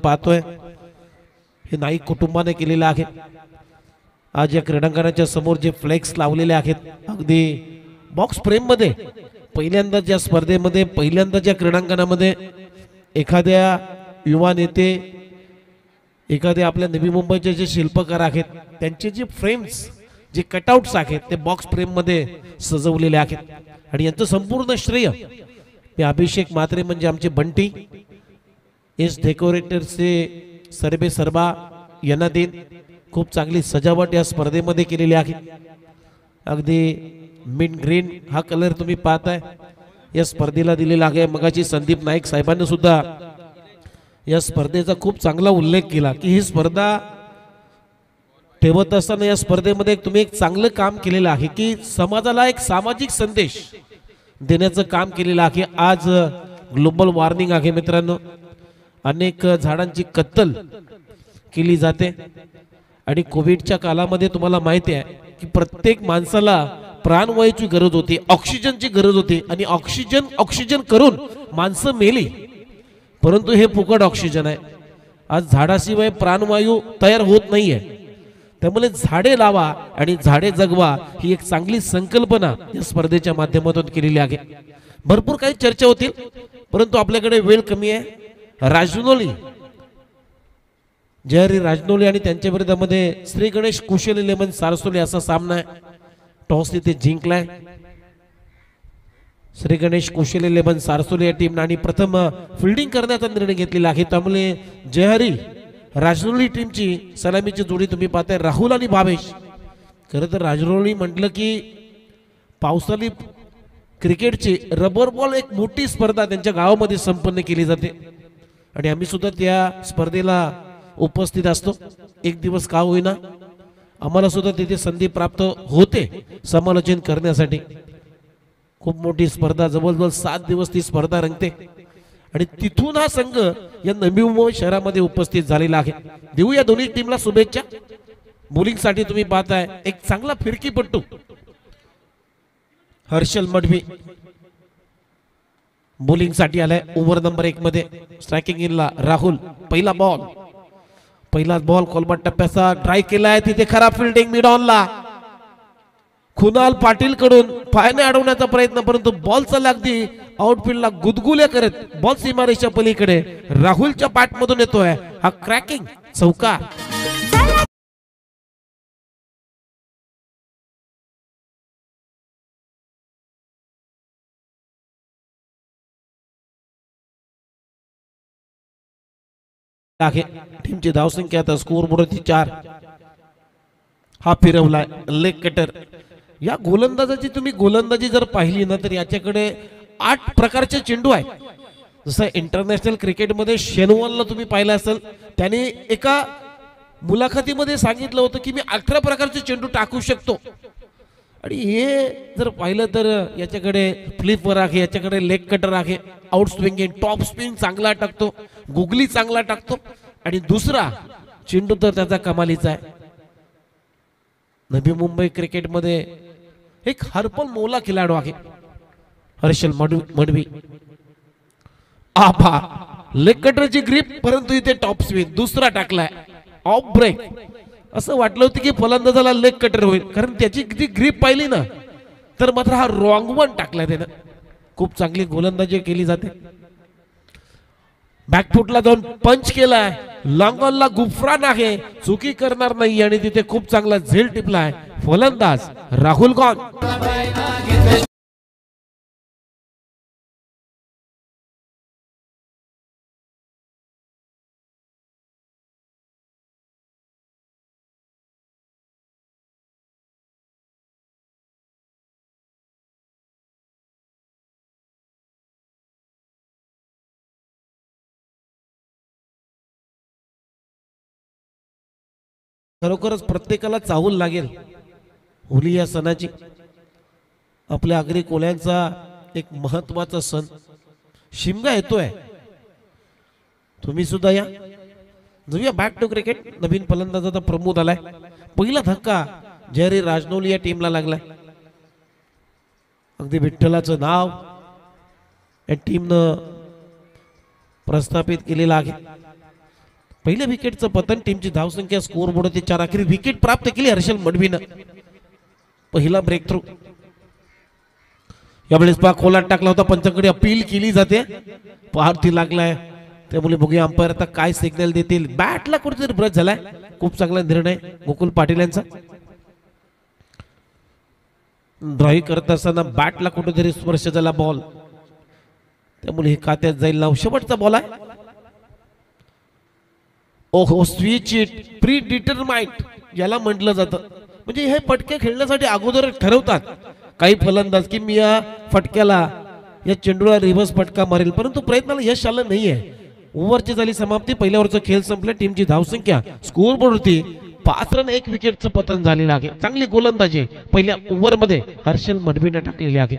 पाहतोय हे नाईक कुटुंबाने केलेलं आहे। आज या क्रीडांगणाच्या समोर जे फ्लेक्स लावलेले आहेत अगदी बॉक्स फ्रेम मध्ये पहिल्यांदा ज्या स्पर्धेमध्ये पहिल्यांदा ज्या क्रीडांगणामध्ये एखाद्या युवा नेते एखाद्या आपल्या नवी मुंबईचे जे शिल्पकार आहेत त्यांचे जे फ्रेम्स जे कटआउट्स आहेत ते बॉक्स फ्रेम मध्ये सजवलेले आहेत आणि यांचं संपूर्ण श्रेय हे अभिषेक म्हात्रे म्हणजे आमचे बंटी एस डेकोरेटरचे सर्वे सर्वा यांना देईन। खूप चांगली सजावट या स्पर्धेमध्ये केलेली आहे। अगदी मिंट ग्रीन हा कलर तुम्ही पाहताय या स्पर्धेला दिलेला आहे। मगाची संदीप नाईक साहेबांनी सुद्धा या स्पर्धेचा खूप चांगला उल्लेख केला की ही स्पर्धा ठेवत असताना या स्पर्धेमध्ये तुम्ही एक चांगलं काम केलेलं आहे की समाजाला एक सामाजिक संदेश देण्याचं काम केलेलं आहे। आज ग्लोबल वॉर्मिंग आहे मित्रांनो, अनेक झाडांची कत्तल केली जाते आणि कोविडच्या कालामध्ये तुम्हाला माहिती आहे की प्रत्येक माणसाला प्राणवायूची गरज होती, ऑक्सिजनची गरज होती आणि ऑक्सिजन करून माणसं मेली, परंतु हे फुकट ऑक्सिजन आहे। आज झाडाशिवाय प्राणवायू तयार होत नाहीये, त्यामुळे झाडे लावा आणि झाडे जगवा ही एक चांगली संकल्पना या स्पर्धेच्या माध्यमातून केलेली आहे। भरपूर काही चर्चा होतील परंतु आपल्याकडे वेळ कमी आहे। राजनोली जयहरी राजनोली आणि त्यांच्या विरोधामध्ये श्री गणेश कुशल 11 सारसोली असा सामना आहे। टॉस तिथे जिंकलाय श्री गणेश कुशल 11 सारसोली या टीमने आणि प्रथम फिल्डिंग करण्याचा निर्णय घेतलेला आहे। त्यामुळे जयहरी राजनोली टीमची सलामीची जोडी तुम्ही पाहताय राहुल आणि भावेश। खरं तर राजनोली म्हटलं की पावसाळी क्रिकेटची रबर बॉल एक मोठी स्पर्धा त्यांच्या गावामध्ये संपन्न केली जाते आणि आम्ही सुद्धा त्या स्पर्धेला उपस्थित असतो। एक दिवस का होईना आम्हाला सुद्धा तिथे संधी प्राप्त होते समालोचन करण्यासाठी। खूप मोठी स्पर्धा, जवळजवळ 7 दिवस ती स्पर्धा रंगते आणि तिथून हा संघ या नवी मुंबई शहरामध्ये उपस्थित झालेला आहे। देऊ या दोन्ही टीमला शुभेच्छा। बॉलिंग साठी तुम्ही पाहताय एक चांगला फिरकीपट्टू हर्षल मडवी बॉलिंग साठी आलाय ओव्हर नंबर 1 मध्ये। स्ट्रायकिंग इनला राहुल, पहिला बॉल कोलमट टप्प्याचा ट्राय केलाय तिथे खराब फिल्डिंग मिड ऑनला कुणाल पाटील कडून पायाने अडवण्याचा प्रयत्न परंतु बॉलचा लागदी आउटफील्डला गुदगुल्या करत बॉल सीमारेषेच्या पलीकडे राहुलच्या पाठमधून येतोय हा क्रॅकिंग चौकार। टीमची धावसंख्या आता स्कोर बोर्डची 4। हा फिरवलाय लेग कटर। या गोलंदाजाची तुम्ही गोलंदाजी जर पाहिली ना तर याच्याकडे 8 प्रकारचे चेंडू आहेत। जसं इंटरनॅशनल क्रिकेटमध्ये शेनवॉलला तुम्ही पाहिलं असेल त्याने एका मुलाखतीमध्ये सांगितलं होतं की मी 18 प्रकारचे चेंडू टाकू शकतो आणि हे जर पाहिलं तर याच्याकडे फ्लिपवर आहे, याच्याकडे लेग कटर आहे, आउट स्विंगिंग टॉप स्पिन चांगला टाकतो, गुगली चांगला टाकतो आणि दुसरा चेंडू तर त्याचा कमालीचा आहे। नवी मुंबई क्रिकेटमध्ये एक हरपल मोला खिलाडू आहे हर्षल मडवी। आभा लेग कटरची ग्रीप परंतु इथे टॉप स्पिन दुसरा टाकलाय ऑफ ब्रेक। असं वाटलं होतं की फलंदाजाला लेग कटर होईल कारण त्याची किती ग्रीप पाहिली ना तर मात्र हा रॉंग वन टाकलाय त्यानं। खूप चांगली गोलंदाजी केली जाते। बॅकफुटला जाऊन पंच केलाय, लॉंग ऑनला गुफरान आहे, चुकी करणार नाही आणि तिथे खूप चांगला झेल टिपलाय फलंदाज राहुल गॉन। खरोखरच प्रत्येकाला चाहूल लागेल होली या सणाची। आपल्या आगरी कोल्यांचा एक महत्त्वाचा सण शिमगा येतोय, तुम्ही सुद्धा या। जाऊया बॅक टू क्रिकेट। नवीन फलंदाजाचा प्रमोद आलाय, पहिला धक्का जयहरी राजनोली या टीमला लागलाय। अगदी विठ्ठलाचं नाव या टीमनं प्रस्थापित केलेलं आहे। पहिल्या विकेटचं पतन, टीमची धावसंख्या स्कोर बोर्डवरती 4. अखेर विकेट प्राप्त केली हर्षल मडवीनं. पहिला ब्रेक थ्रू. यावेळेस पहा खोलात टाकला होता, पंचांकडे अपील केली जाते, पारती लागलाय. त्यामुळे बघूया अंपायर आता काय सिग्नल देतील. बॅटला कुठेतरी ब्रश झालाय. खूप चांगला निर्णय गोकुल पाटील यांचा. ड्राईव्ह करत असताना बॅटला कुठेतरी स्पर्श झाला बॉल, त्यामुळे हे खात्यात जाईल नाव. शेवटचा बॉल आहे. ओहो, स्विच इट प्री डिटरमाइंड याला म्हटलं जातं. म्हणजे हे फटके खेळण्यासाठी अगोदर ठरवतात काही फलंदाज की मी या फटक्याला, या चेंडूला रिव्हर्स फटका मारेल, परंतु प्रयत्नाला यश आलं नाहीये. ओव्हरची झाली समाप्ती. पहिल्या ओव्हरचा खेळ संपला. टीमची धावसंख्या स्कोर बोर्डवरती 5 रन 1 विकेटचं पतन झालेलं आहे. चांगली गोलंदाजी पहिल्या ओव्हरमध्ये हर्षल मडवीने टाकलेली आहे.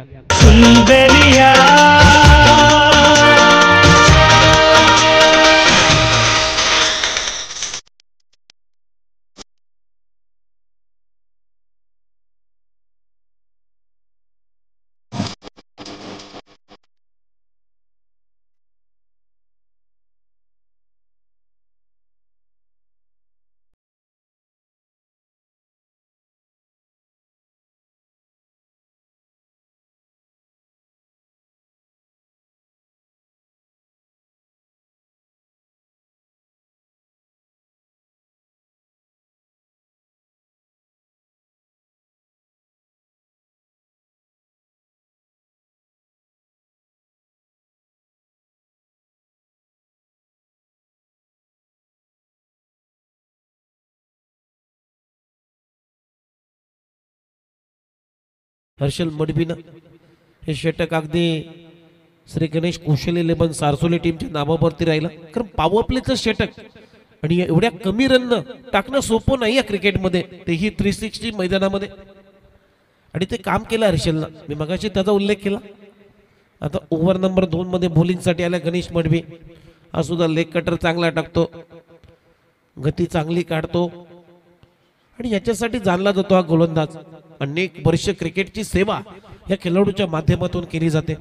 हर्षल मडवीनं हे षटक अगदी श्री गणेश कौशल 11 सारसोली टीमच्या नावावरती राहिलं. कारण पॉवर प्लेचं षटक आणि एवढ्या कमी रन टाकणं सोपं नाही आहे क्रिकेटमध्ये, तेही 360 मैदानामध्ये. आणि ते काम केलं हर्षलनं. मी मगाशी त्याचा उल्लेख केला. आता ओव्हर नंबर 2 मध्ये बॉलिंगसाठी आला गणेश मडवी. हा सुद्धा लेग कटर चांगला टाकतो, गती चांगली काढतो आणि याच्यासाठी जाणला जातो हा गोलंदाज. अनेक वर्ष क्रिकेटची सेवा या खेळाडूच्या माध्यमातून केली जाते.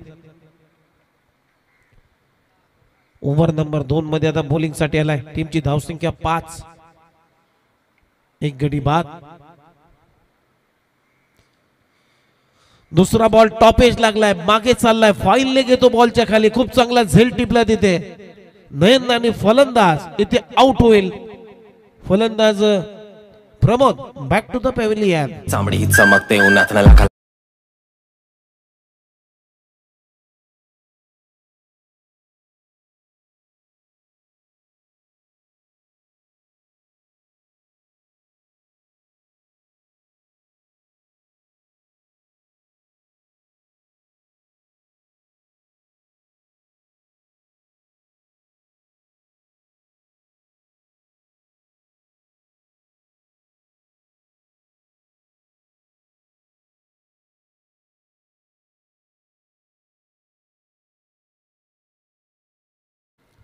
ओव्हर नंबर 2 मध्ये आता बॉलिंग साठी आलाय. टीमची धावसंख्या 5, 1 गडी बाद. दुसरा बॉल टॉप एज लागलाय, मागे चाललाय, फाईल ले घेतो बॉलच्या खाली. खूप चांगला झेल टिपला तिथे. नयन आणि फलंदाज इथे आउट होईल. फलंदाज Pramod back to the pavilion. चांबडी चमकते उन्हात लाखा.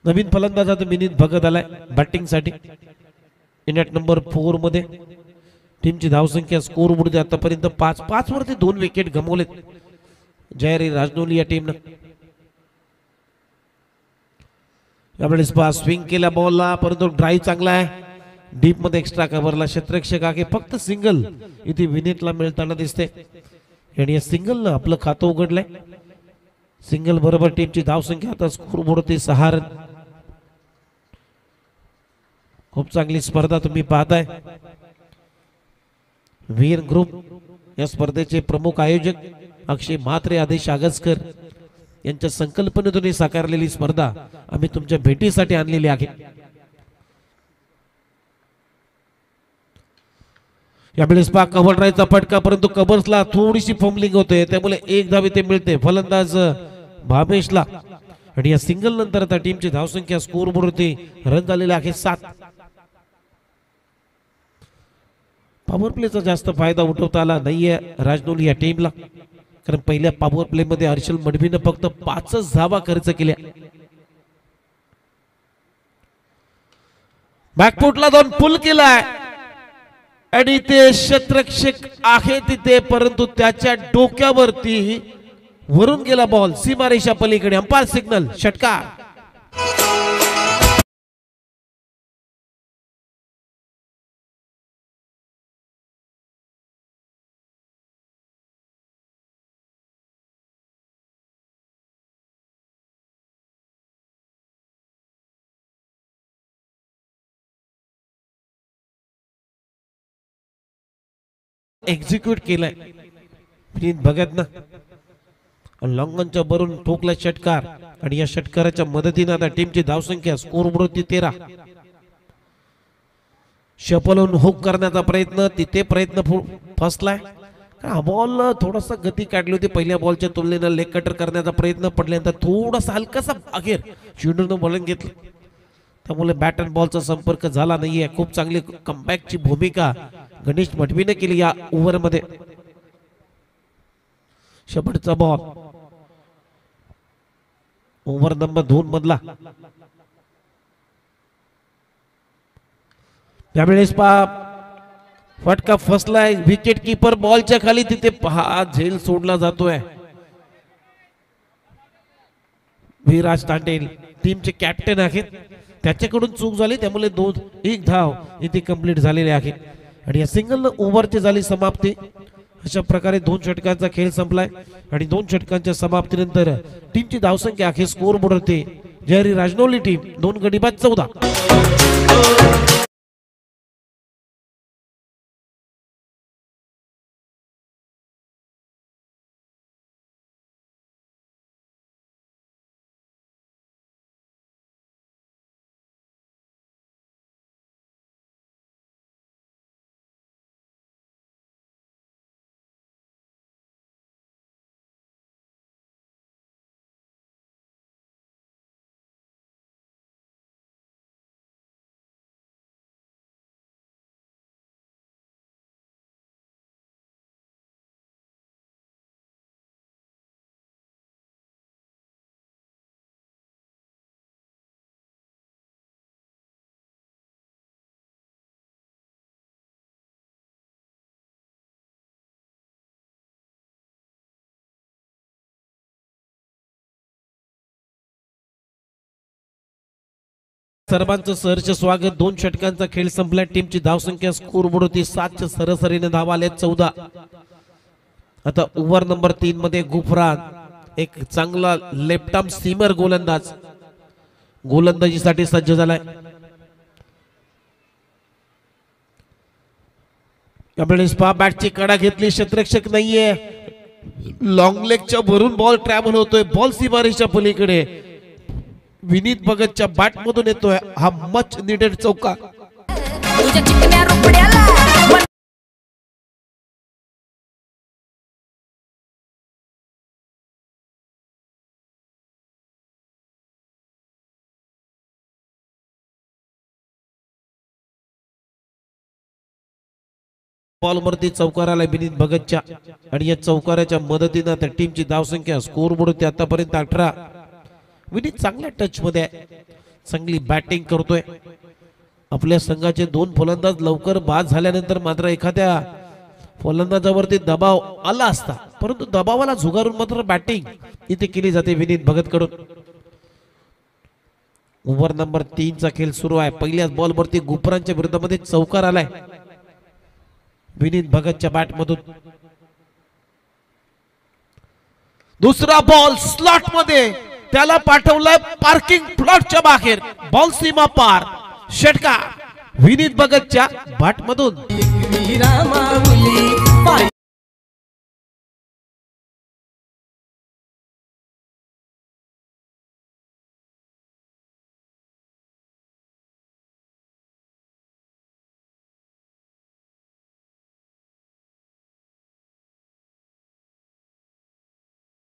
नवीन फलंदाज आता विनीत भगत आलाय बॅटिंग साठी. इनॅट नंबर 4 मध्ये. टीमची धावसंख्या स्कोर बोर्ड आतापर्यंत 5 वरती 2 विकेट गमावलेत जयरी राजनोली या टीमनं. यावेळेस स्विंग केला बॉलला, परंतु ड्राईव्ह चांगला आहे. डीप मध्ये एक्स्ट्रा कव्हरला क्षेत्ररक्षक आहे. फक्त सिंगल इथे विनीतला मिळताना दिसते आणि या सिंगलनं आपलं खातं उघडलंय. सिंगल बरोबर टीमची धावसंख्या आता स्कोर बोर्डवरती 6 रन. खूप चांगली स्पर्धा तुम्ही पाहताय. वीर ग्रुप या स्पर्धेचे प्रमुख आयोजक अक्षय म्हात्रे, आदेश आगसकर यांच्या संकल्पनेतून साकारलेली स्पर्धा आम्ही तुमच्या भेटीसाठी आणलेली आहे. यावेळेस पा कव्हर ड्राईव्हचा फटका, परंतु कव्हर्सला थोडीशी फॉर्मलिंग होते, त्यामुळे 1 धाव इथे मिळते फलंदाज भावेशला. आणि या सिंगल नंतर आता टीमची धावसंख्या स्कोर बोर्डवरती रन झालेले आहे 7. पॉवर प्लेचा जास्त फायदा उठवता आला नाहीये राजनोली या टीमला, कारण पहिल्या पॉवर प्ले मध्ये हर्षल मडवीने फक्त 5च धावा खर्च केल्या. बॅकफुटला जाऊन पुल केलाय आणि ते क्षेत्ररक्षक आहे तिथे, परंतु त्याच्या डोक्यावरती वरून गेला बॉल सीमारेषा पलीकडे. अंपायर सिग्नल षटकार. एक्झिक्यूट केलाय विनीत भगत ना. लॉंगनच्या भरून ठोकला षटकार आणि या षटकाराच्या मदतीने आता टीमची धावसंख्या स्कोरबोर्डवरती 13. शपलून हुक करण्याचा प्रयत्न, तिथे प्रयत्न फसलाय. हा बॉल थोडासा गती काढली होती पहिल्या बॉलच्या तुलनेनं. लेग कटर करण्याचा प्रयत्न पडल्यानंतर थोडासा हलकासा अखेर चेंडूनं बॉलिंग घेतलं, त्यामुळे बॅट अँड बॉलचा संपर्क झाला नाहीये. खूप चांगली कमबॅकची भूमिका गणेश मठवीने केली या ओव्हरमध्ये. शेवटचा बॉल ओव्हर नंबर 2 मधला. त्यावेळेस फटका फसलाय. विकेट कीपर बॉलच्या खाली, तिथे पहा झेल सोडला जातोय. विराज तांडेल टीमचे कॅप्टन आहेत, त्याच्याकडून चूक झाली, त्यामुळे 1 धाव इथे कंप्लीट झालेले आहे. आणि या सिंगल ओव्हरची झाली समाप्ती. अशा प्रकारे 2 षटकांचा खेळ संपलाय आणि 2 षटकांच्या समाप्तीनंतर टीमची धावसंख्या आहे स्कोर बोर्डवरती. जयहरी राजनौली टीम 2 गडी बाद 14. सर्वांचं सहर्ष स्वागत. 2 षटकांचा खेळ संपला. टीमची धावसंख्या स्कोर बोर्ड होती 7च्या सरासरीने धावा आल्या 14. आता ओव्हर नंबर 3 मध्ये गुफरान एक चांगला लेफ्ट आर्म सीमर गोलंदाज गोलंदाजीसाठी सज्ज झालाय. यावेळेस बॅटची कडा घेतली, क्षेत्ररक्षक नाहीये. लॉंग लेगच्या भरून बॉल ट्रॅव्हल होतोय, बॉल सीमारेषेच्या पलीकडे. विनीत भगतच्या बॅट मधून येतोय हा मच निडेड चौका. बॉल वरती चौकार आला विनीत भगतच्या आणि या चौकाराच्या मदतीने त्या टीमची धावसंख्या स्कोर बोर्ड आतापर्यंत 18. विनीत चांगल्या टच मध्ये आहे, चांगली बॅटिंग करतोय. आपल्या संघाचे 2 फलंदाज लवकर बाद झाल्यानंतर मात्र एखाद्या फलंदाजावरती दबाव आला असता, परंतु दबावाला झुगारून मात्र बॅटिंग इथे केली जाते विनीत भगत कडून. ओव्हर नंबर 3 चा खेळ सुरू आहे. पहिल्याच बॉल वरती गुफरांच्या विरोधामध्ये चौकार आलाय विनीत भगतच्या बॅट मधून. दुसरा बॉल स्लॉट मध्ये, त्याला पाठवलाय पार्किंग प्लॉटच्या बाहेर. बॉल सीमा पार, षटकार विनीत भगतच्या बॅट मधून.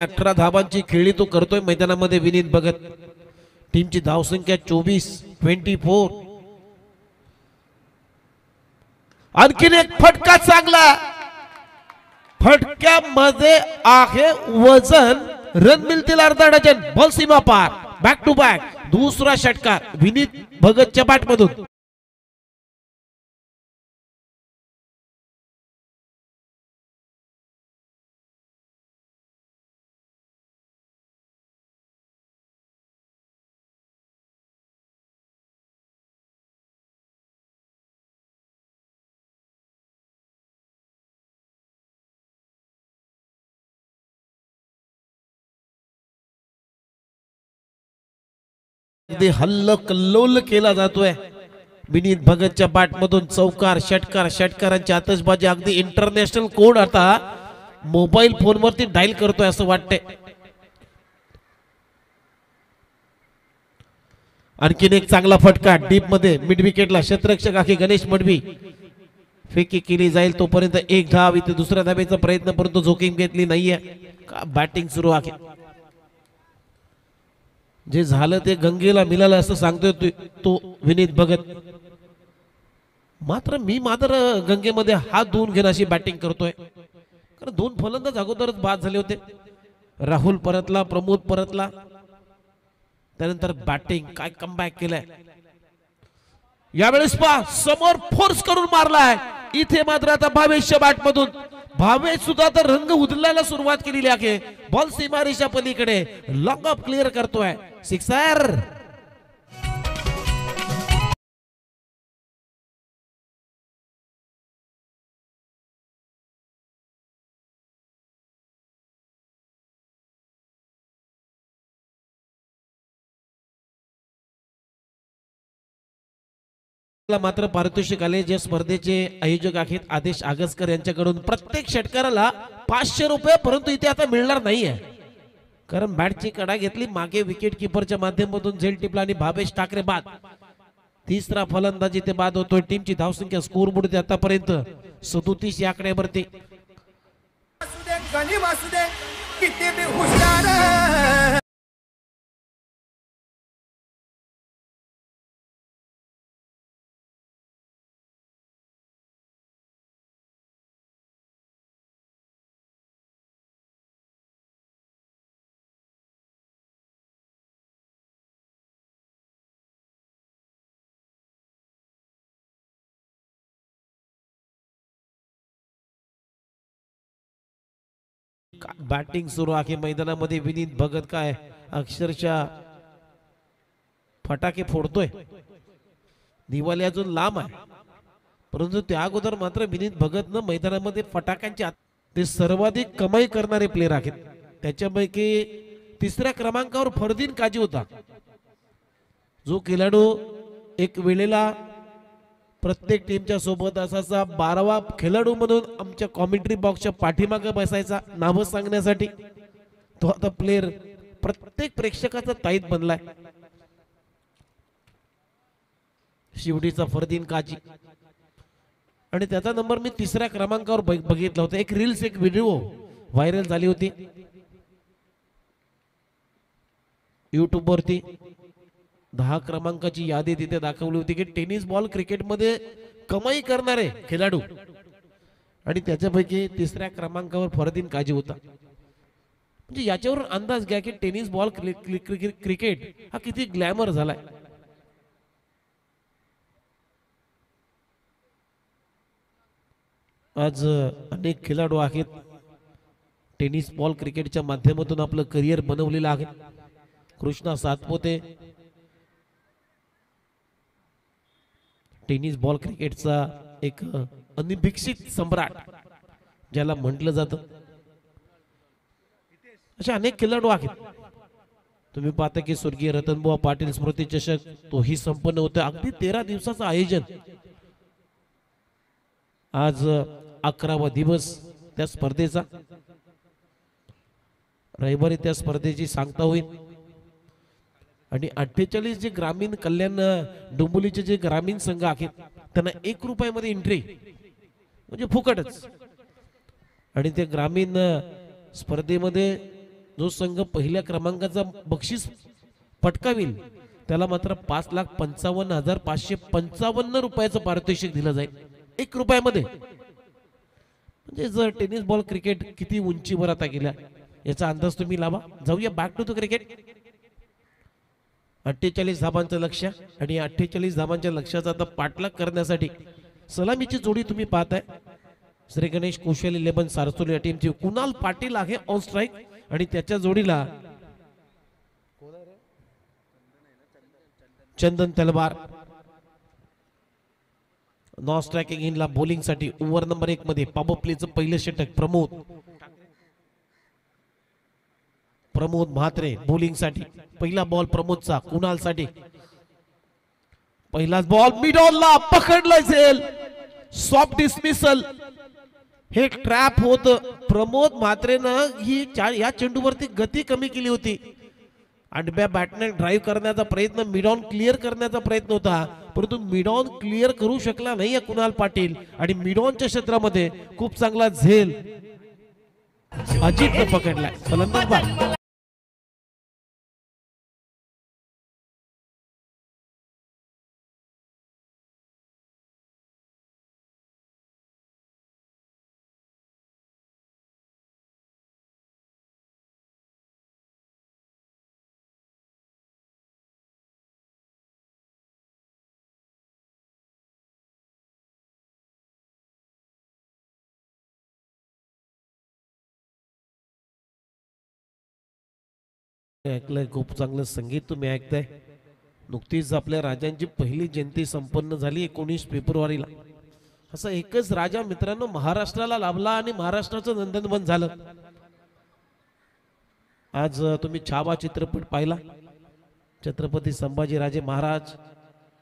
अठरा धावांची खेळी तो करतोय मैदानामध्ये विनीत भगत. टीमची धावसंख्या 24. आणखीन एक फटका, चांगला फटक्यामध्ये आहे वजन. रन मिळतील अर्धा डझन. बॉल सीमा पार, बॅक टू बॅक. दुसरा षटकार विनीत भगतच्या बॅट मधून. हल्ल कल्लोल केला जातोय विनीत भगतच्या बॅटमधून चौकार, षटकार, षटकारांची आतषबाजी, अगदी इंटरनॅशनल कोड आता मोबाईल फोनवरती डायल करतोय असं वाटतंय. आणखीन एक चांगला फटका डीप मध्ये मिड विकेटला क्षेत्ररक्षक आखे गणेश मडवी. फेकी केली जाईल तोपर्यंत एक धाव, इथे दुसऱ्या धावेचा प्रयत्न परंतु जोखीम घेतली नाहीये. बॅटिंग सुरू आहे. जे झालं ते गंगेला मिळालं असं सांगतोय तो विनीत भगत. मात्र गंगेमध्ये हात धुवून घेणं अशी बॅटिंग करतोय. कारण 2 फलंदाज अगोदरच बाद झाले होते. राहुल परतला, प्रमोद परतला, त्यानंतर बॅटिंग काय कमबॅक केलाय. यावेळेस पहा समोर फोर्स करून मारलाय. इथे मात्र आता भावेशच्या बॅटमधून भावेश सुद्धा तर रंग उधळायला सुरुवात केलेली आहे. बॉल सीमारेषा पलीकडे लॉंग ऑफ क्लिअर करतोय. सिक्सर. मात्र पारितोषिक आले. जे स्पर्धेचे आयोजक आहेत आदेश आगसकर यांच्याकडून प्रत्येक षटकाराला 500 रुपये, परंतु इथे आता मिळणार नाहीये. कारण बॅटची कडा घेतली मागे विकेट किपरच्या माध्यमातून झेल टिपला आणि भावेश ठाकरे बाद. तिसरा फलंदाज इथे बाद होतोय. टीमची धावसंख्या स्कोर बोर्ड आतापर्यंत 37 या आकड्यावरती. बॅटिंग सुरू आहे मैदानामध्ये. विनीत भगत काय अक्षरशः फटाके फोडतोय. दिवाळी अजून लांब आहे, परंतु त्या अगोदर मात्र विनीत भगत न मैदानामध्ये फटाक्यांचे ते सर्वाधिक कमाई करणारे प्लेयर आहेत. त्याच्यापैकी 3ऱ्या क्रमांकावर फरदीन काजी होता, जो खेळाडू एक वेळेला प्रत्येक टीमच्या सोबत असाचा 12वा खेळाडू म्हणून आमच्या कॉमेंट्री बॉक्सच्या पाठीमागे बसायचा नाव सांगण्यासाठी. तो आता प्लेयर प्रत्येक प्रेक्षकाचा ताईत बनलाय. शिवडीचा फरदीन काजी आणि त्याचा नंबर मी 3ऱ्या क्रमांकावर बघितला होता. एक रील्स, एक व्हिडिओ व्हायरल झाली होती युट्यूब वरती. 10 क्रमांकाची यादी तिथे दाखवली होती की टेनिस बॉल क्रिकेटमध्ये कमाई करणारे खेळाडू, आणि त्याच्यापैकी 3ऱ्या क्रमांकावर फरदीन काजी होता. म्हणजे याच्यावरून अंदाज घ्या की टेनिस बॉल क्रिकेट हा किती ग्लॅमर झालाय. आज अनेक खेळाडू आहेत टेनिस बॉल क्रिकेटच्या माध्यमातून आपलं करिअर बनवलेलं आहे. कृष्णा सातपुते टेनिस बॉल क्रिकेटचा एक अनभिक्षित सम्राट ज्याला म्हटलं जातं. असे अनेक खेळाडू आहेत. तुम्ही पाहता की स्वर्गीय रतनबुवा पाटील स्मृती चषक तोही संपन्न होतं. अगदी 13 दिवसाचं आयोजन. आज 11वा दिवस त्या स्पर्धेचा. रविवारी त्या स्पर्धेची सांगता होईल. आणि 48 जे ग्रामीण कल्याण डोंबिवलीचे जे ग्रामीण संघ आहेत त्यांना 1 रुपयामध्ये एंट्री, म्हणजे फुकटच. आणि त्या ग्रामीण स्पर्धेमध्ये जो संघ पहिल्या क्रमांकाचा बक्षीस पटकावेल त्याला मात्र 5,55,555 रुपयाचं पारितोषिक दिलं जाईल 1 रुपयामध्ये. म्हणजे जर टेनिस बॉल क्रिकेट किती उंचीवर आता गेल्या याचा अंदाज तुम्ही लावा. जाऊया बॅक टू द क्रिकेट. 48 धाबांचं लक्ष्य आणि 48 धाबांच्या लक्ष्याचा आता पाठलाग करण्यासाठी सलामीची जोडी तुम्ही पाहताय. श्री गणेश कौशल 11 सारसोली या टीमची कुणाल पाटील आहे ऑन स्ट्राइक आणि त्याच्या जोडीला चंदन तलवार. नॉन स्ट्रायकिंग इनला बॉलिंग साठी ओव्हर नंबर 1 मध्ये पॉवर प्लेचं पहिलं षटक प्रमोद म्हात्रे बॉलिंग साठी. पहिला बॉल प्रमोदचा कुणाल साठी. पहिलाच बॉल मिड ऑनला पकडला झेल, सॉफ्ट डिसमिसल. हे ट्रॅप होत. प्रमोद म्हात्रेनं ही या चेंडूवरती गती कमी केली होती. आडव्या बॅटने ड्राईव्ह करण्याचा प्रयत्न, मिड ऑन क्लिअर करण्याचा प्रयत्न होता, परंतु मिड ऑन क्लिअर करू शकला नाही कुणाल पाटील. आणि मिड ऑनच्या क्षेत्रामध्ये खूप चांगला झेल अजितनं पकडलाय. फलंदाज बाद. ऐकलंय, खूप चांगलं संगीत तुम्ही ऐकताय. नुकतीच आपल्या राजांची पहिली जयंती संपन्न झाली 19 फेब्रुवारीला. असं एकच राजा मित्रांनो महाराष्ट्राला लाभला आणि महाराष्ट्राचं नंदनवन झालं. आज तुम्ही छावा चित्रपट पाहिला. छत्रपती संभाजीराजे महाराज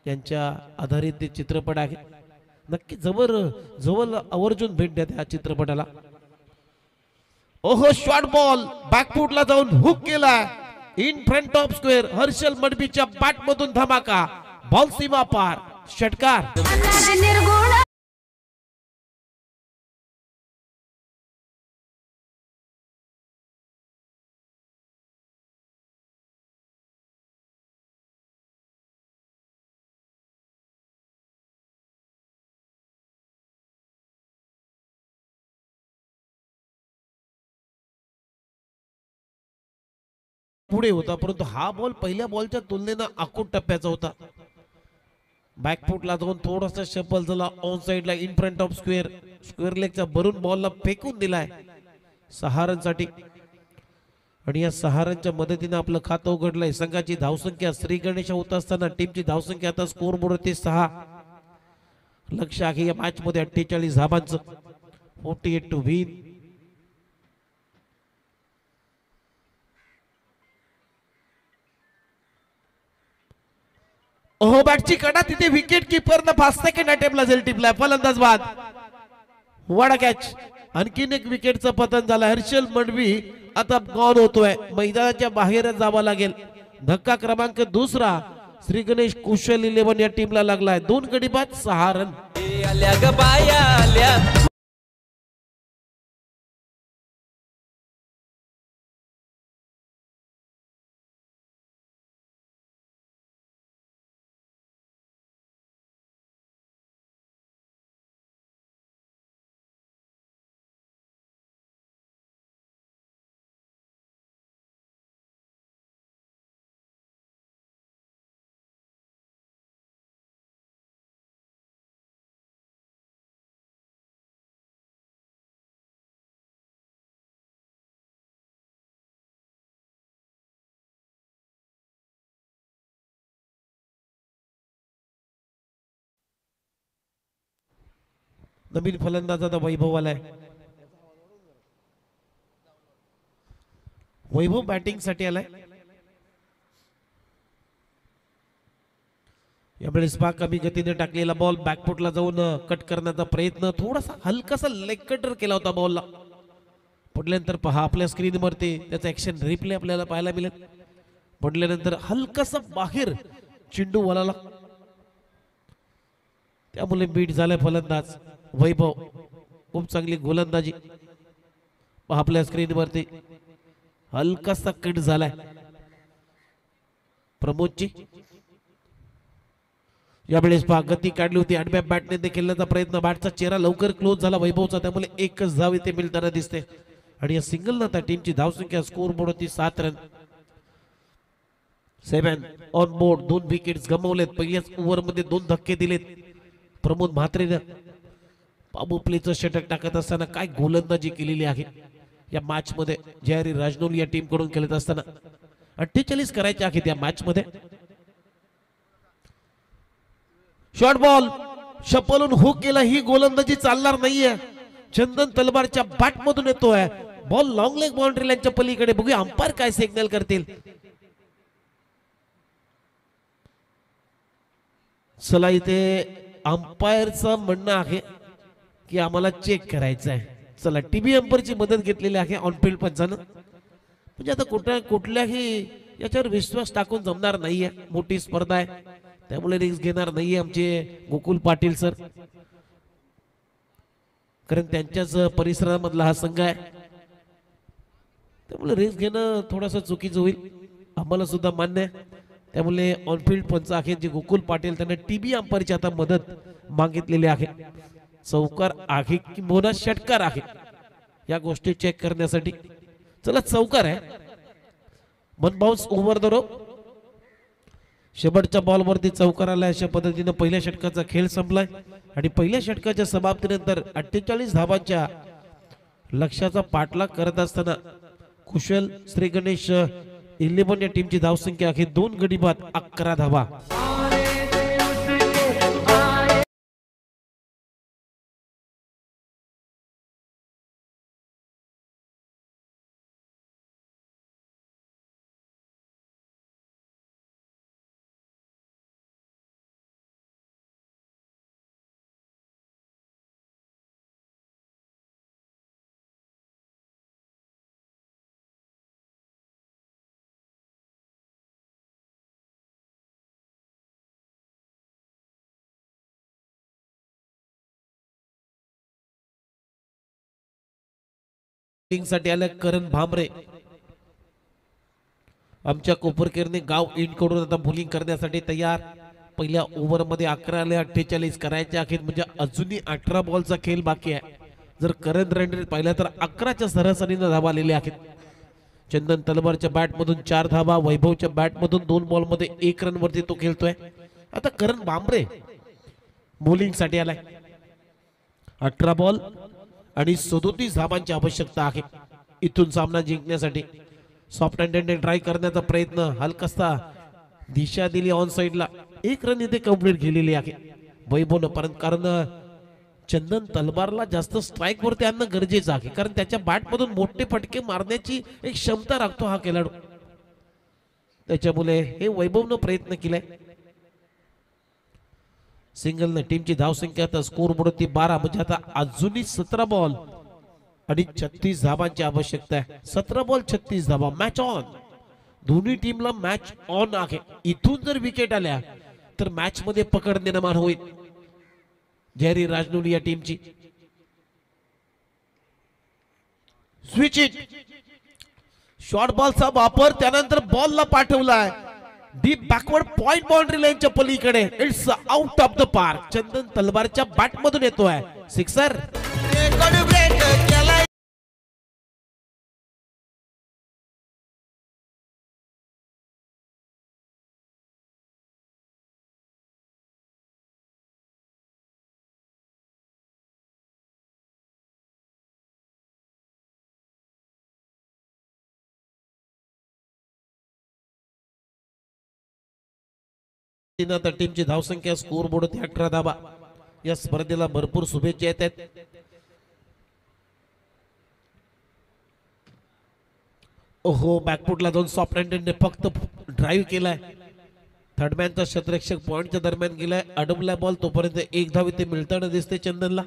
यांच्या आधारित ते चित्रपट आहे. नक्की जवळ आवर्जून भेट द्या त्या चित्रपटाला. ओहो, शॉर्ट बॉल बॅकफुटला जाऊन हुक केला in front of square. Harshal मडबीच्या बॅट मधून धमाका, बॉल सीमा पार, षटकार. पुढे होता, परंतु हा बॉल पहिल्या बॉलच्या तुलनेनं आखूड टप्प्याचा होता. बॅकफुटला जाऊन थोडासा शफल झाला ऑन साइडला इन फ्रंट ऑफ स्क्वेअर लेगच्या भरून बॉलला फेकून दिलाय 6 रनसाठी. आणि या 6 रनच्या मदतीने आपलं खातं उघडलंय. संघाची धावसंख्या श्री गणेश होत असताना टीमची धावसंख्या आता स्कोर बोर्डवरती 6. लक्ष आहे या मॅच मध्ये 48 धावांचं, 48 टू विन. ओहो, बॅटची कडा तिथे विकेट किपर न 5 सेकंड अटेम्प्टला झेल टिपलाय. फलंदाज बाद. वाडा कॅच. आणखीन एक विकेटचं पतन झालं. हर्षल मडवी आता गॉन होतोय, मैदानाच्या बाहेर जावं लागेल. धक्का क्रमांक 2 श्री गणेश कुशल 11 या टीमला लागलाय. 2 गडी बाद 6 रन. नवीन फलंदाज आता वैभव आलाय. वैभव बॅटिंग साठी आलाय. यावेळेस कमी गतीने टाकलेला बॉल बॅकफुटला जाऊन कट करण्याचा प्रयत्न, थोडासा हलकासा लेग कटर केला होता बॉलला. पडल्यानंतर पहा आपल्या स्क्रीन वरती त्याचा ऍक्शन रिप्ले आपल्याला पाहायला मिळेल. पडल्यानंतर हलकासा बाहेर चेंडू वळाला, त्यामुळे बीट झालाय फलंदाज वैभव. खूप चांगली गोलंदाजी आपल्या स्क्रीन वरती. हलकासा कट झालाय प्रमोदची. यावेळेस गती काढली होती, आडव्या बॅटने खेळण्याचा प्रयत्न. बॅटचा चेहरा लवकर क्लोज झाला वैभवचा, त्यामुळे एकच धाव इथे मिळताना दिसते. आणि या सिंगल ना त्या टीमची धावसंख्या स्कोर बोर्ड होती 7 रन. 7 on board. 2 विकेट्स गमावलेत. पहिल्याच ओव्हर मध्ये 2 धक्के दिलेत प्रमोद म्हात्रेने. बाबू प्लेचं षटक टाकत असताना काय गोलंदाजी केलेली आहे या मॅच मध्ये. जयहरी राजनौली या टीम कडून खेळत असताना 48 करायचे आहेत या मॅच मध्ये. शॉर्ट बॉल शपलून हुक केला. ही गोलंदाजी चालणार नाहीये. चंदन तलवारच्या बॅट मधून येतोय बॉल लॉंग लेग बाउंड्री लाईनच्या पलीकडे. बघूया अंपायर काय सिग्नल करतील. चला इथे अंपायरचं म्हणणं आहे की आम्हाला चेक करायचं आहे. चला टीव्ही अंपायरची मदत घेतलेली आहे ऑनफिल्ड पंचानं. म्हणजे आता कुठल्याही याच्यावर विश्वास टाकून जमणार नाहीये. मोठी स्पर्धा आहे त्यामुळे रिस्क घेणार नाहीये आमचे गोकुल पाटील सर, कारण त्यांच्याच परिसरामधला हा संघ आहे. त्यामुळे रिस्क घेणं थोडंसं चुकीचं होईल, आम्हाला सुद्धा मान्य आहे. त्यामुळे ऑनफिल्ड पंच आहेत जे गोकुल पाटील त्यांना टीबी अंपायरची आता मदत मागितलेली आहे. चौकार आहे की मोना षटकार आहे या गोष्टी चेक करण्यासाठी. चला चौकार आहे, one bounce over the rope. शेवटच्या बॉलवरती चौकार आला. अशा पद्धतीने पहिल्या षटकाचा खेळ संपलाय आणि पहिल्या षटकाच्या समाप्तीनंतर 48 धावांच्या लक्ष्याचा पाठलाग करत असताना कुशल श्री गणेश 11 या टीमची धावसंख्या आहे 2 गडी बाद 11 धावा. साठी आल्या करण भामरे. आमच्या कोपरकेरने गाव इंड कडून आता बॉलिंग करण्यासाठी तयार. पहिल्या ओव्हर मध्ये 11 आले 48 करायचे आहेत, म्हणजे अजूनही 18 बॉलचा खेळ बाकी आहे. जर करण रणनीत पाहिलं तर 11च्या सरासरीने धावा आलेल्या आहेत. चंदन तलवारच्या बॅट मधून 4 धावा, वैभवच्या बॅट मधून 2 बॉल मध्ये 1 रन वरती तो खेळतोय. आता करण भामरे बॉलिंग साठी आलाय. 18 बॉल आणि 37 धावांची आवश्यकता आहे इथून सामना जिंकण्यासाठी. सॉफ्ट हँडेडने ट्राय करण्याचा प्रयत्न, हलकासा दिशा दिली ऑन साइडला. 1 रन इथे कंप्लीट केलेली आहे वैभवनं, परंतु कारण चंदन तलवारला जास्त स्ट्राईक वरती आणणं गरजेचं आहे, कारण त्याच्या बॅट मधून मोठे फटके मारण्याची एक क्षमता राखतो हा खेळाडू. त्याच्यामुळे हे वैभवनं प्रयत्न केलाय. सिंगलने टीमची धावसंख्या आता स्कोर बोर्डवरती 12, म्हणजे आता अजूनही 17 बॉल आणि 36 धावांची आवश्यकता आहे. 17 बॉल 36 धावा, मॅच ऑन. दोन्ही टीमला मॅच ऑन आहे. इथून जर विकेट आल्या तर मॅच मध्ये पकड निर्माण होईल जयरी राजनोली या टीमची. स्विच इट, शॉर्ट बॉलचा वापर, त्यानंतर बॉलला पाठवलाय डीप बॅकवर्ड पॉइंट बाउंड्री लाईनच्या पलीकडे. It's out of the park. Chandan तलवारच्या बॅट मधून येतोय सिक्सर. आता टीमची धावसंख्या स्कोर बोर्ड 18 धावा. या स्पर्धेला भरपूर शुभेच्छा येत आहेत. ओहो, बॅकफुटला जाऊन सॉफ्ट हँडेडने फक्त ड्राईव्ह केलाय. थर्डमॅनचा क्षेत्ररक्षक पॉइंटच्या दरम्यान गेलाय, अडवला बॉल. तोपर्यंत 1 धाव इथे मिळताना दिसते चंदनला.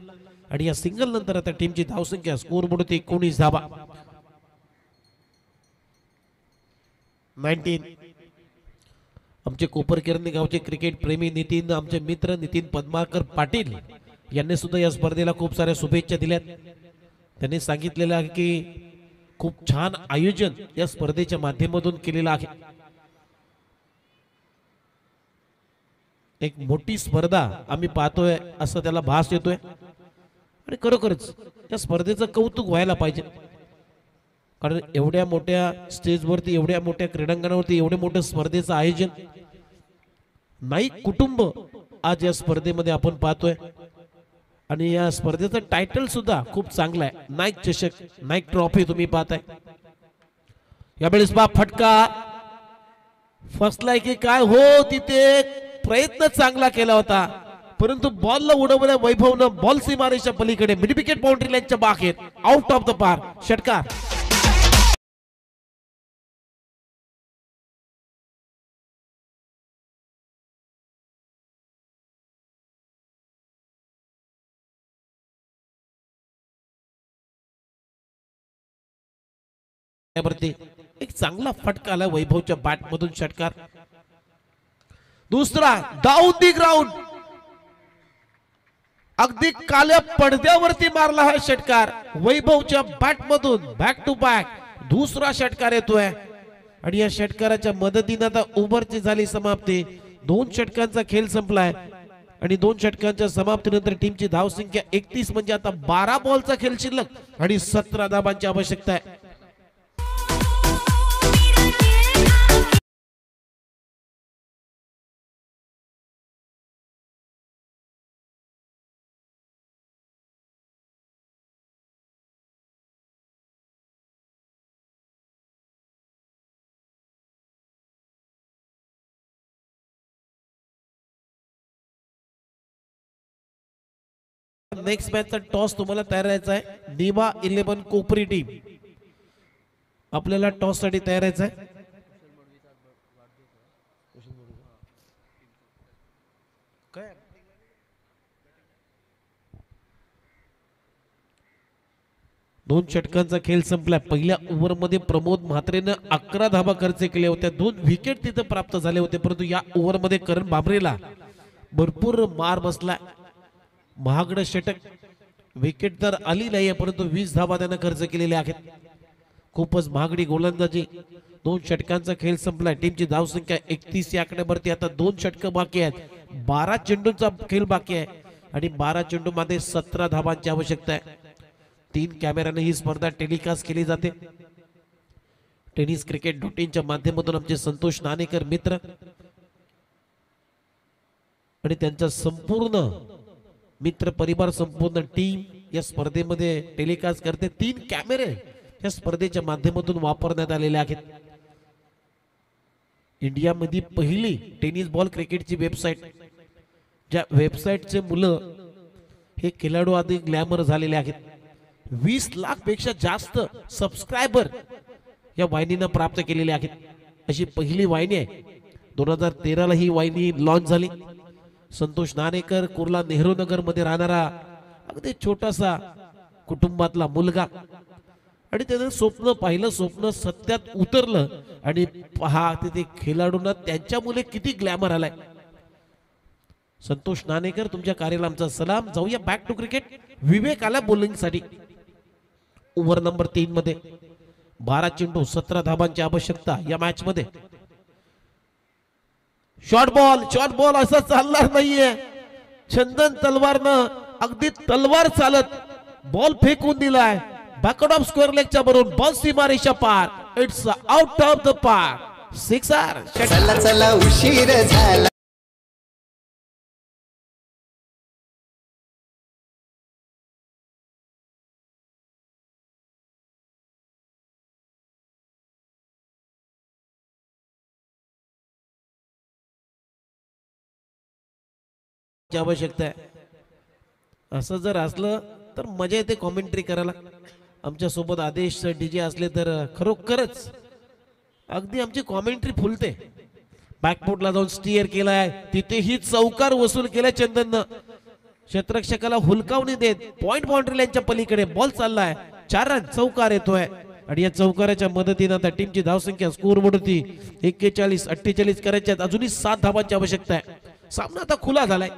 आणि या सिंगल नंतर आता टीमची धावसंख्या स्कोर बोर्ड 19 धावा. 19. आमचे कोपरकेरणी गावचे क्रिकेट प्रेमी नितीन, आमचे मित्र नितीन पद्माकर पाटील यांनी सुद्धा या स्पर्धेला खूप साऱ्या शुभेच्छा दिल्यात. त्यांनी सांगितलेलं आहे की खूप छान आयोजन या स्पर्धेच्या माध्यमातून केलेलं आहे. एक मोठी स्पर्धा आम्ही पाहतोय असं त्याला भास येतोय आणि खरोखरच या स्पर्धेचं कौतुक व्हायला पाहिजे. कारण एवढ्या मोठ्या स्टेजवरती, एवढ्या मोठ्या क्रीडांगणावरती एवढ्या मोठ्या स्पर्धेचं आयोजन, नाईक कुटुंब आज या स्पर्धेमध्ये आपण पाहतोय. आणि या स्पर्धेचं टायटल सुद्धा खूप चांगलं आहे, नाईक चषक, नाईक ट्रॉफी तुम्ही पाहताय. यावेळेस बा फटका फसलाय की काय, हो तिथे प्रयत्न चांगला केला होता परंतु बॉलला उडवल्या वैभवनं. बॉल सीमारेषा पलीकडे मिड विकेट बाउंड्री लाईनच्या बाहेर, आउट ऑफ द पार्क, षटकार. वरती एक चांगला फटका आला वैभवच्या बॅट मधून षटकार. दुसरा डाऊन दी ग्राउंड, अगदी काल्या पडद्यावरती मारला हा षटकार वैभवच्या बॅट मधून. बॅक टू बॅक दुसरा षटकार येतोय आणि या षटकाराच्या मदतीने आता ओव्हरची झाली समाप्ती. 2 षटकांचा खेळ संपलाय आणि 2 षटकांच्या समाप्तीनंतर टीमची धावसंख्या 31 म्हणजे आता 12 बॉलचा खेळ शिल्लक आणि 17 धाबांची आवश्यकता आहे. नेक्स्ट मॅचचा टॉस तुम्हाला तयार राहायचा आहे. दिवा 11 कोपरी टीम आपल्याला टॉस साठी तयार राहायचं आहे. दोन षटकांचा खेळ संपला. पहिल्या ओव्हर मध्ये प्रमोद म्हात्रेनं 11 धाबा खर्च केले होते. 2 विकेट तिथे प्राप्त झाले होते, परंतु या ओव्हर मध्ये करण भांबरेला भरपूर मार बसला. महागड षटक, विकेट तर आली नाहीये परंतु 20 धाबा त्यानं खर्च केलेले आहेत. खूपच महागडी गोलंदाजी. 2 षटकांचा खेळ संपलाय. टीमची धावसंख्या 31 या आकड्यावरती आता 2 षटक बाकी आहेत. 12 चेंडूंचा खेळ बाकी आहे आणि 12 चेंडू मध्ये 17 धाबांची आवश्यकता आहे. 3 कॅमेऱ्याने ही स्पर्धा टेलिकास्ट केली जाते. टेनिस क्रिकेट .in माध्यमातून आमचे संतोष नाणेकर मित्र आणि त्यांचा संपूर्ण मित्र परिवार, संपूर्ण टीम या स्पर्धेमध्ये टेलिकास्ट करते. 3 कॅमेरे या स्पर्धेच्या माध्यमातून वापरण्यात आलेले आहेत. इंडियामध्ये पहिली टेनिस बॉल क्रिकेटची वेबसाईट, ज्या वेबसाईटचे मुलं हे खेळाडू आधी ग्लॅमर झालेले आहेत. 20 लाख पेक्षा जास्त सबस्क्रायबर या वाहिनीनं प्राप्त केलेले आहेत. अशी पहिली वाहिनी आहे. 2013 ला ही वाहिनी लॉन्च झाली. संतोष नाणेकर, कुर्ला नेहरू नगर मध्ये राहणारा अगदी छोटासा कुटुंबातला मुलगा आणि त्यानं स्वप्न पाहिलं, स्वप्न सत्यात उतरलं आणि पहा तिथे खेळाडूंना त्यांच्या मुले किती ग्लॅमर आलाय. संतोष नाणेकर, तुमच्या कार्याला आमचा सलाम. जाऊया बॅक टू क्रिकेट. विवेक आला बॉलिंग साठी. ओव्हर नंबर 3 मध्ये 12 चेंडू 17 धाबांची आवश्यकता या मॅच मध्ये. शॉर्ट बॉल असं चालणार नाहीये. चंदन तलवारनं अगदी तलवार चालत बॉल फेकून दिलाय. बॅकआउट ऑफ स्क्वेअर लेगच्या बरोबर बॉल सीमारेषा पार. इट्स आउट ऑफ द पार. सिक्सर. चला चला उशीर झाला. आवश्यकता आहे. असं जर असलं तर मजा येते कॉमेंट्री करायला. आमच्या सोबत आदेश डीजे असले तर खरोखरच अगदी आमची कॉमेंट्री फुलते. बॅकफुटला जाऊन स्टीअर केलाय, तिथेही चौकार वसूल केलाय चंदननं. क्षेत्ररक्षकाला हुलकावणी देत पॉइंट बाउंड्री लाईनच्या पलीकडे बॉल चाललाय. 4 रन चौकार येतोय आणि या चौकाराच्या मदतीने आता टीमची धावसंख्या स्कोर वरती 41-48 करायच्या. अजूनही 7 धाबांची आवश्यकता आहे. सामना आता खुला झालाय.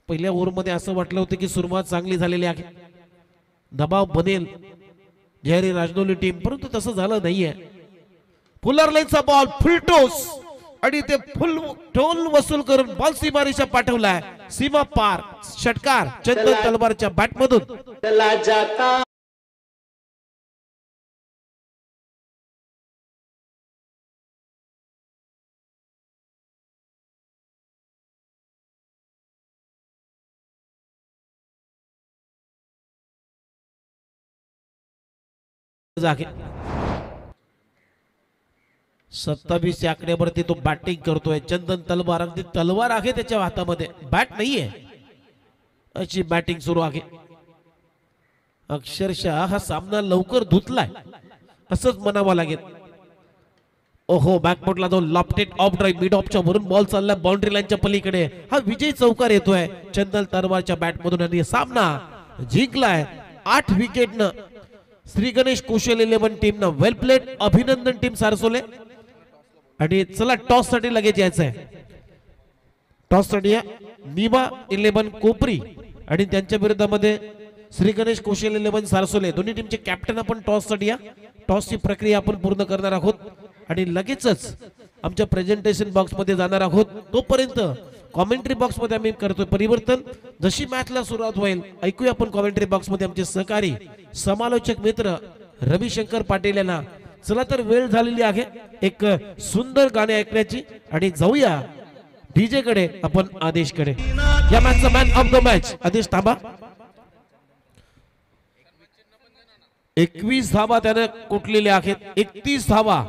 पहिल्या ओव्हर मध्ये असं वाटलं होतं की सुरुवात चांगली झालेली आहे, दबाव बनेल जयरी राजनोली टीम, परंतु तसं झालं नाहीये. फुलर लाईनचा बॉल फुल टोस आणि ते फुल टोल वसूल करून बॉल सीमारेषा पाठवलाय. सीमा पार. षटकार चंदन तलवारच्या बॅट मधून. जागे 27 या आकड्यावरती तो बॅटिंग करतोय. चंदन तलवार, अगदी तलवार आहे त्याच्या हातामध्ये, बॅट नाहीये अशी बॅटिंग सुरू आहे. अक्षरशः हा सामना लवकर धुतलाय असंच म्हणावं लागेल. ओहो, बॅकफुटला जाऊन लॉफ्टेड ऑफ ड्राइव्ह मिड ऑफच्या वरून बॉल चाललाय बाउंड्री लाईनच्या पलीकडे. हा विजयी चौकार येतोय चंदन तलवारच्या बॅट मधून आणि सामना जिंकलाय 8 विकेटनं. श्री गणेश कुशल 11 टीम ना वेल प्लेड, अभिनंदन टीम सारसोले. आणि चला टॉस साठी लगेच यायचं आहे. टॉस साठी निवा 11 कोपरी आणि त्यांच्या विरोधामध्ये श्री गणेश कुशल 11 सारसोले. दोन्ही टीमचे कॅप्टन आपण टॉस साठी या. टॉसची प्रक्रिया आपण पूर्ण करणार आहोत आणि लगेचच आमच्या प्रेझेंटेशन बॉक्स मध्ये जाणार आहोत. तोपर्यंत कॉमेंट्री बॉक्स मध्ये आम्ही करतोय परिवर्तन. जशी मॅचला सुरुवात होईल ऐकूया आपण कॉमेंट्री बॉक्स मध्ये आमचे सहकारी समालोचक मित्र रविशंकर पाटील यांना. चला तर वेळ झालेली आहे एक सुंदर गाणे ऐकण्याची आणि जाऊया डीजे कडे, आपण आदेश कडे. या मॅचचा मॅन ऑफ द मॅच आदेश थांबा. 21 धावा त्याने कुटलेल्या आहेत. 31 धावा